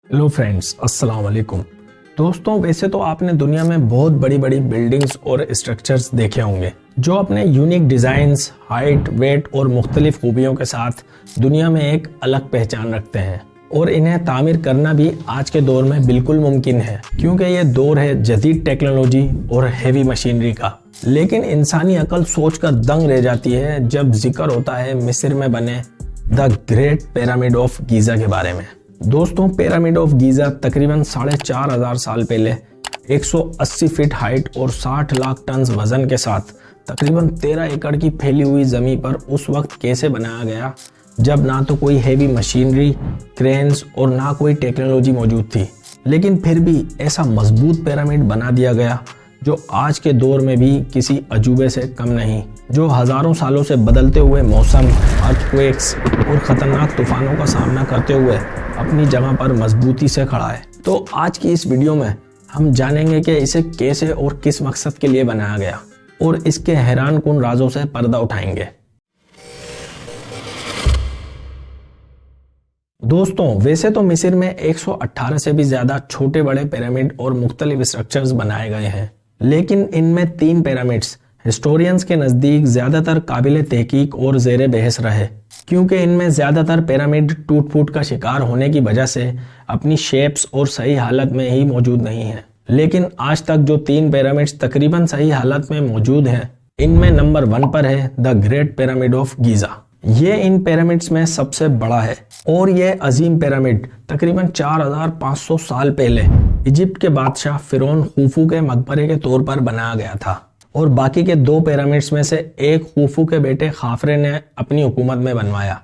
Hello friends, अस्सलाम वालेकुम। दोस्तों, वैसे तो आपने दुनिया में बहुत बड़ी बड़ी बिल्डिंग्स और स्ट्रक्चर्स देखे होंगे जो अपने यूनिक डिज़ाइंस, हाइट, वेट और मुख्तलिफ खूबियों के साथ दुनिया में एक अलग पहचान रखते हैं। और इन्हें तामीर करना भी आज के दौर में बिल्कुल मुमकिन है, क्योंकि ये दौर है जदीद टेक्नोलॉजी और हैवी मशीनरी का। लेकिन इंसानी अकल सोचकर दंग रह जाती है जब जिक्र होता है मिस्र में बने the great pyramid of Giza के बारे में। दोस्तों, पिरामिड ऑफ गीज़ा तकरीबन 4,500 साल पहले 180 फीट हाइट और 60 लाख टन वजन के साथ तकरीबन 13 एकड़ की फैली हुई ज़मीन पर उस वक्त कैसे बनाया गया, जब ना तो कोई हैवी मशीनरी, क्रेन्स और ना कोई टेक्नोलॉजी मौजूद थी। लेकिन फिर भी ऐसा मजबूत पिरामिड बना दिया गया जो आज के दौर में भी किसी अजूबे से कम नहीं, जो हज़ारों सालों से बदलते हुए मौसम, अर्थक्वेक्स और ख़तरनाक तूफानों का सामना करते हुए अपनी जगह पर मजबूती से खड़ा है। तो आज की इस वीडियो में हम जानेंगे कि इसे कैसे और किस मकसद के लिए बनाया गया, और इसके हैरान कुन राजों से पर्दा उठाएंगे। दोस्तों, वैसे तो मिस्र में 118 से भी ज़्यादा छोटे बड़े पिरामिड और मुख्तलिफ स्ट्रक्चर्स बनाए गए हैं, लेकिन इनमें 3 पिरामिड्स हिस्टोरियंस के नज़दीक ज़्यादातर काबिल तहकीक और ज़ेर बहस रहे, क्योंकि इनमें ज़्यादातर पिरामिड टूट फूट का शिकार होने की वजह से अपनी शेप्स और सही हालत में ही मौजूद नहीं है। लेकिन आज तक जो 3 पिरामिड्स तकरीबन सही हालत में मौजूद हैं, इनमें नंबर 1 पर है the great pyramid of Giza. ये इन पिरामिड्स में सबसे बड़ा है और यह अजीम पिरामिड तकरीबन 4,500 साल पहले इजिप्ट के बादशाह फिरौन खुफू के मकबरे के तौर पर बनाया गया था, और बाकी के 2 पिरामिड्स में से एक खुफू के बेटे खाफरे ने अपनी हुकूमत में बनवाया,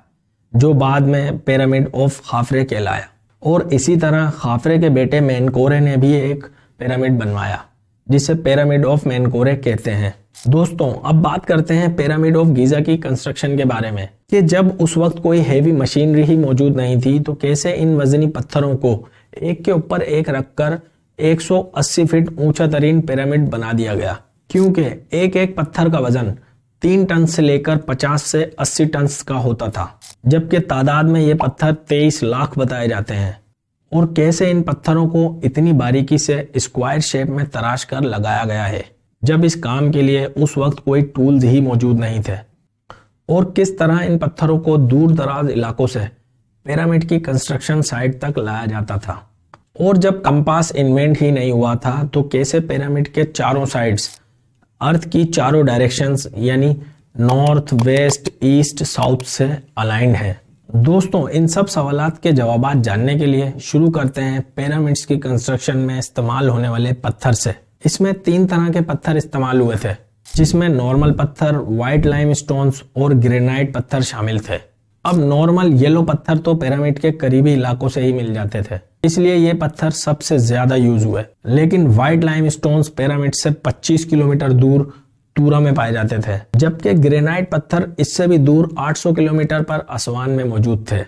जो बाद में पिरामिड ऑफ खाफरे कहलाया। और इसी तरह खाफरे के बेटे मेनकोरे ने भी एक पिरामिड बनवाया, जिसे पिरामिड ऑफ मेनकोरे कहते हैं। दोस्तों, अब बात करते हैं पिरामिड ऑफ गीज़ा की कंस्ट्रक्शन के बारे में, कि जब उस वक्त कोई हैवी मशीनरी ही मौजूद नहीं थी तो कैसे इन वजनी पत्थरों को एक के ऊपर एक रखकर 180 फीट ऊंचा तरीन पिरामिड बना दिया गया, क्योंकि एक एक पत्थर का वजन 3 टन से लेकर 50 से 80 टन का होता था, जबकि तादाद में ये पत्थर 23 लाख बताए जाते हैं। और कैसे इन पत्थरों को इतनी बारीकी से स्क्वायर शेप में तराश कर लगाया गया है, जब इस काम के लिए उस वक्त कोई टूल्स ही मौजूद नहीं थे। और किस तरह इन पत्थरों को दूर दराज इलाकों से पिरामिड की कंस्ट्रक्शन साइट तक लाया जाता था। और जब कंपास इन्वेंट ही नहीं हुआ था तो कैसे पिरामिड के चारों साइड्स अर्थ की चारों डायरेक्शंस यानी नॉर्थ, वेस्ट, ईस्ट, साउथ से अलाइंड है। दोस्तों, इन सब सवालात के जवाबात जानने के लिए शुरू करते हैं पिरामिड्स की कंस्ट्रक्शन में इस्तेमाल होने वाले पत्थर से। इसमें 3 तरह के पत्थर इस्तेमाल हुए थे, जिसमें नॉर्मल पत्थर, व्हाइट लाइम स्टोन्स और ग्रेनाइट पत्थर शामिल थे। अब नॉर्मल येलो पत्थर तो पिरामिड के करीबी इलाकों से ही मिल जाते थे, इसलिए ये पत्थर सबसे ज्यादा यूज हुए। लेकिन व्हाइट लाइम स्टोन्स पिरामिड से 25 किलोमीटर दूर तूरा में पाए जाते थे, जबकि ग्रेनाइट पत्थर इससे भी दूर 800 किलोमीटर पर असवान में मौजूद थे।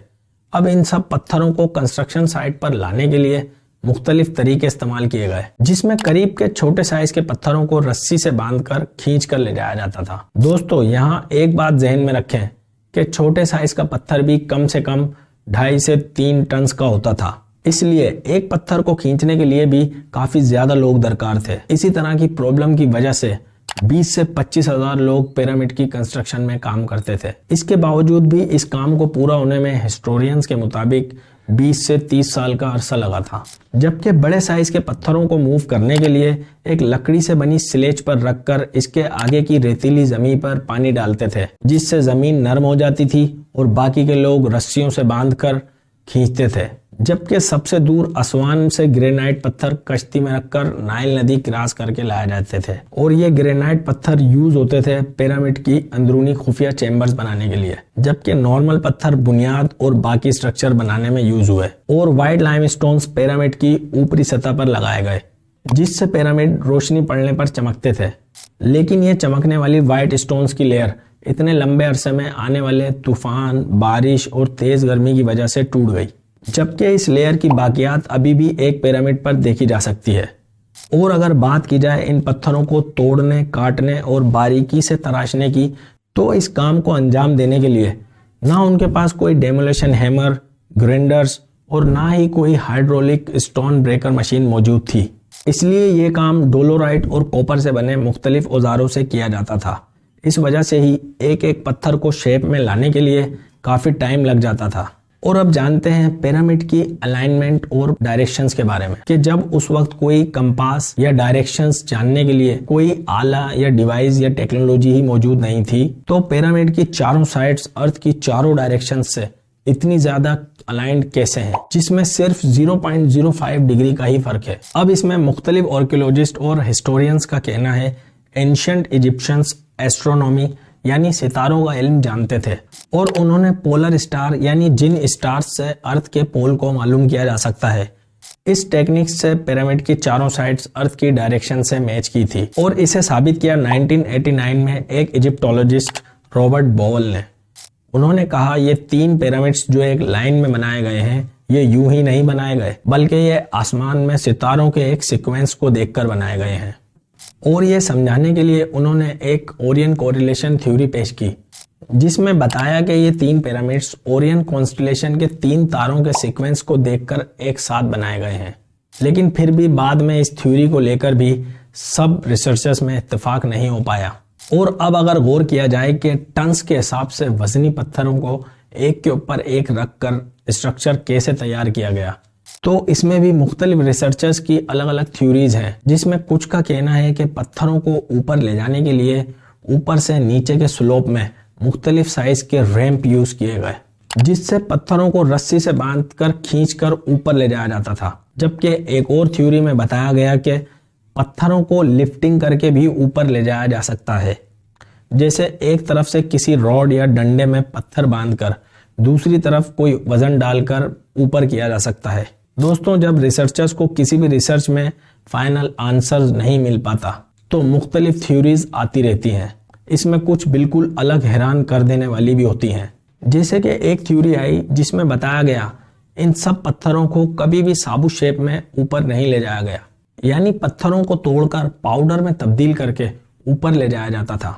अब इन सब पत्थरों को कंस्ट्रक्शन साइट पर लाने के लिए मुख्तलिफ तरीके इस्तेमाल किए गए, जिसमें करीब के छोटे साइज के पत्थरों को रस्सी से बांधकर खींच कर ले जाया जाता था। दोस्तों, यहाँ एक बात जहन में रखें कि छोटे साइज का पत्थर भी कम से कम 2.5 से 3 टन का होता था, इसलिए एक पत्थर को खींचने के लिए भी काफी ज्यादा लोग दरकार थे। इसी तरह की प्रॉब्लम की वजह से 20 से 25 हजार लोग पिरामिड की कंस्ट्रक्शन में काम करते थे। इसके बावजूद भी इस काम को पूरा होने में हिस्टोरियंस के मुताबिक 20 से 30 साल का अरसा लगा था, जबकि बड़े साइज के पत्थरों को मूव करने के लिए एक लकड़ी से बनी स्लेज पर रखकर इसके आगे की रेतीली जमीन पर पानी डालते थे, जिससे जमीन नरम हो जाती थी और बाकी के लोग रस्सियों से बांधकर खींचते थे। जबकि सबसे दूर असवान से ग्रेनाइट पत्थर कश्ती में रखकर नाइल नदी क्रॉस करके लाए जाते थे, और ये ग्रेनाइट पत्थर यूज होते थे पिरामिड की अंदरूनी खुफिया चेम्बर्स बनाने के लिए, जबकि नॉर्मल पत्थर बुनियाद और बाकी स्ट्रक्चर बनाने में यूज हुए। और व्हाइट लाइम स्टोन्स पिरामिड की ऊपरी सतह पर लगाए गए, जिससे पिरामिड रोशनी पड़ने पर चमकते थे। लेकिन ये चमकने वाली व्हाइट स्टोन्स की लेयर इतने लंबे अरसे में आने वाले तूफान, बारिश और तेज गर्मी की वजह से टूट गई, जबकि इस लेयर की बाकियात अभी भी एक पिरामिड पर देखी जा सकती है। और अगर बात की जाए इन पत्थरों को तोड़ने, काटने और बारीकी से तराशने की, तो इस काम को अंजाम देने के लिए ना उनके पास कोई डेमोलेशन हैमर, ग्राइंडर्स اور نہ ہی کوئی ہائیڈرولک اسٹون بریکر مشین موجود تھی، اس لیے یہ کام ڈولورائٹ اور کوپر سے بنے مختلف اوزاروں سے کیا جاتا تھا۔ اس وجہ سے ہی ایک ایک پتھر کو شیپ میں لانے کے لیے کافی ٹائم لگ جاتا تھا۔ اور اب جانتے ہیں پیرامڈ کی الائنمنٹ اور ڈائریکشنز کے بارے میں، کہ جب اس وقت کوئی کمپاس یا ڈائریکشنز جاننے کے لیے کوئی آلہ یا ڈیوائس یا ٹیکنالوجی ہی موجود نہیں تھی، تو پیرامڈ کی چاروں سائڈز ارتھ کی چاروں ڈائریکشنز سے اتنی زیادہ الائنڈ کیسے ہیں، جس میں صرف 0.05 ڈگری کا ہی فرق ہے۔ اب اس میں مختلف آرکیولوجسٹ اور ہسٹورینز کا کہنا ہے اینشنٹ ایجپشنز ایسٹرونومی یعنی ستاروں کا علم جانتے تھے، اور انہوں نے پولر اسٹار یعنی جن اسٹارز سے ارتھ کے پول کو معلوم کیا جا سکتا ہے، اس ٹیکنیک سے پیرامڈ کی چاروں سائڈز ارتھ کی ڈائریکشن سے میچ کی تھی، اور اسے ثابت کیا 1989 میں ایک ایجپٹولوجسٹ رابرٹ بوول نے۔ انہوں نے کہا یہ 3 پیرامڈز جو ایک لائن میں بنائے گئے ہیں، یہ یوں ہی نہیں بنائے گئے، بلکہ یہ آسمان میں ستاروں کے ایک سیکوینس کو دیکھ کر بنائے گئے ہیں۔ اور یہ سمجھانے کے لیے انہوں نے ایک اورین کوریلیشن تھیوری پیش کی، جس میں بتایا کہ یہ 3 پیرامڈز اورین کانسٹلیشن کے 3 تاروں کے سیکوینس کو دیکھ کر ایک ساتھ بنائے گئے ہیں۔ لیکن پھر بھی بعد میں اس تھیوری کو لے کر بھی سب ریسرچرز میں اتفاق نہیں ہو پایا۔ اور اب اگر غور کیا جائے کہ ٹنز کے حساب سے وزنی پتھروں کو ایک کے اوپر ایک رکھ کر اسٹرکچر کیسے تیار کیا گیا، تو اس میں بھی مختلف ریسرچرز کی الگ الگ تھیوریز ہیں، جس میں کچھ کا کہنا ہے کہ پتھروں کو اوپر لے جانے کے لیے اوپر سے نیچے کے سلوپ میں مختلف سائز کے ریمپ یوز کیے گئے، جس سے پتھروں کو رسی سے باندھ کر کھینچ کر اوپر لے جایا جاتا تھا۔ جبکہ ایک اور تھیوری میں بتایا گیا کہ پتھروں کو لفٹنگ کر کے بھی اوپر لے جایا جا سکتا ہے، جیسے ایک طرف سے کسی راڈ یا ڈنڈے میں پتھر باندھ کر دوسری طرف کوئی وزن ڈال کر اوپر کیا جا سکتا ہے۔ دوستوں، جب ریسرچرز کو کسی بھی ریسرچ میں فائنل آنسرز نہیں مل پاتا تو مختلف تھیوریز آتی رہتی ہیں۔ اس میں کچھ بالکل الگ حیران کر دینے والی بھی ہوتی ہیں، جیسے کہ ایک تھیوری آئی جس میں بتایا گیا ان سب پتھروں کو کبھی بھی ثابت شیپ میں اوپر نہیں لے جایا گیا، یعنی پتھروں کو توڑ کر پاؤڈر میں تبدیل کر کے اوپر لے جایا جاتا تھا،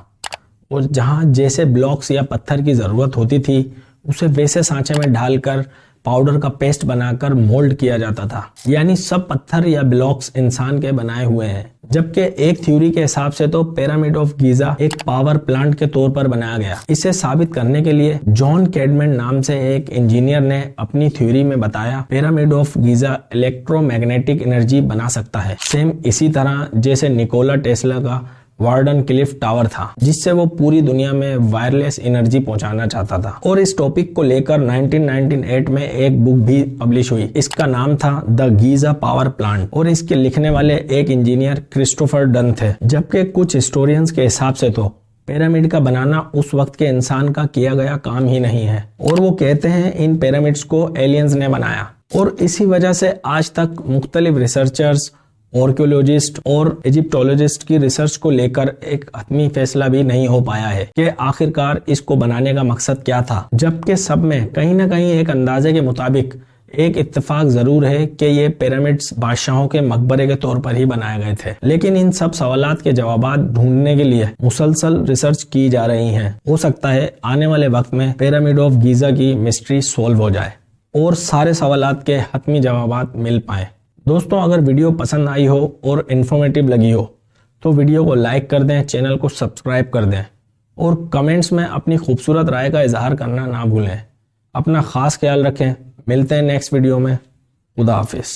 اور جہاں جیسے بلاکس یا پتھر کی ضرورت ہوتی تھی اسے ویسے سانچے میں ڈال کر پاؤڈر کا پیسٹ بنا کر مولڈ کیا جاتا تھا، یعنی سب پتھر یا بلاکس انسان کے بنائے ہوئے ہیں۔ جبکہ ایک تھیوری کے حساب سے تو پیرامڈ آف گیزا ایک پاور پلانٹ کے طور پر بنایا گیا۔ اسے ثابت کرنے کے لیے جان کیڈمن نام سے ایک انجینئر نے اپنی تھیوری میں بتایا pyramid of Giza electromagnetic energy بنا سکتا ہے، سیم اسی طرح جیسے نکولا ٹیسلا کا وارڈن کلف ٹاور تھا، جس سے وہ پوری دنیا میں وائرلیس انرجی پہنچانا چاہتا تھا۔ اور اس ٹاپک کو لے کر 1998 میں ایک بک بھی پبلش ہوئی، اس کا نام تھا دا گیزا پاور پلانٹ، اور اس کے لکھنے والے ایک انجینئر کرسٹوفر ڈن تھے۔ جبکہ کچھ ہسٹورینز کے حساب سے تو پیرامڈ کا بنانا اس وقت کے انسان کا کیا گیا کام ہی نہیں ہے، اور وہ کہتے ہیں ان پیرامڈز کو ایلینز نے بنایا۔ اور اسی وجہ سے آج تک مختلف ریسرچرز، آرکیولوجسٹ اور ایجپٹولوجسٹ کی ریسرچ کو لے کر ایک حتمی فیصلہ بھی نہیں ہو پایا ہے کہ آخرکار اس کو بنانے کا مقصد کیا تھا۔ جبکہ سب میں کہیں نہ کہیں ایک اندازے کے مطابق ایک اتفاق ضرور ہے کہ یہ پیرامڈز بادشاہوں کے مقبرے کے طور پر ہی بنائے گئے تھے۔ لیکن ان سب سوالات کے جوابات ڈھونڈنے کے لیے مسلسل ریسرچ کی جا رہی ہیں۔ ہو سکتا ہے آنے والے وقت میں پیرامڈ آف گیزا کی مسٹری سولو ہو جائے اور سارے سوالات کے حتمی جوابات مل پائیں۔ دوستوں، اگر ویڈیو پسند آئی ہو اور انفارمیٹیو لگی ہو تو ویڈیو کو لائک کر دیں، چینل کو سبسکرائب کر دیں، اور کمنٹس میں اپنی خوبصورت رائے کا اظہار کرنا نہ بھولیں۔ اپنا خاص خیال رکھیں، ملتے ہیں نیکسٹ ویڈیو میں۔ خدا حافظ۔